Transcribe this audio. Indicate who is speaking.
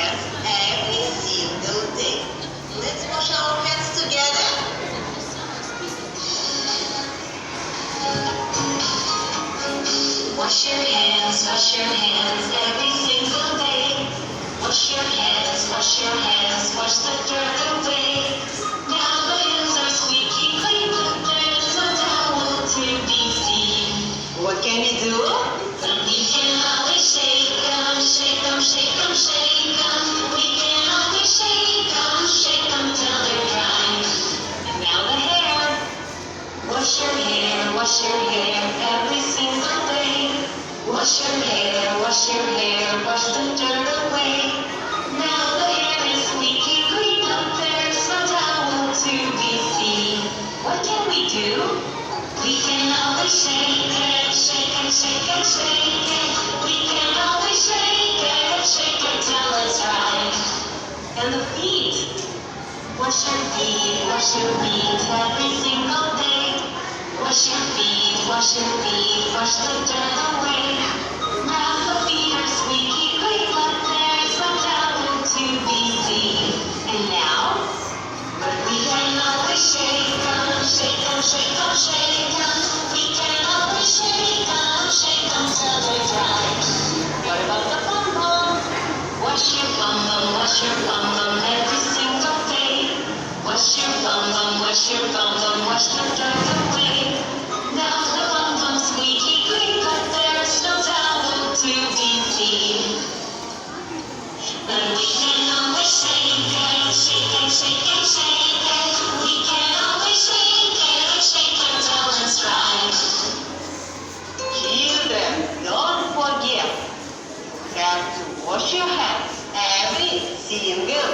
Speaker 1: hands every single day. Let's wash our hands together.
Speaker 2: Wash your hands every single day. Wash your hands, wash the dirt away. Now the hands are squeaky clean, but there's no towel to be seen.
Speaker 1: What can we do?
Speaker 2: We can always shake 'em, shake 'em, shake 'em, shake 'em. We can always shake 'em till they're dry. And now the hair. Wash your hair every single day. Wash your hair, wash the dirt away. Now the hair is squeaky clean, but there's no towel to be seen. What can we do? We can always shake it, shake it, shake it, shake it. We can always shake it till it's right. And the feet. Wash your feet every single day. Wash your feet, wash the dirt away. Now the feet are squeaky clean, but there's no towel to be seen. And now, but we can always shake 'em, shake 'em, shake 'em, shake 'em. We can always shake 'em till they're dry. What about the bum bum? Wash your bum bum every single day. Wash your bum bum, wash the dirt away. Now the bum bum's squeaky clean, but there's no towel to be seen. But we can always shake it, shake it, shake it, shake it. We can always shake it till it's right.
Speaker 1: Children, don't forget that to wash your hands every single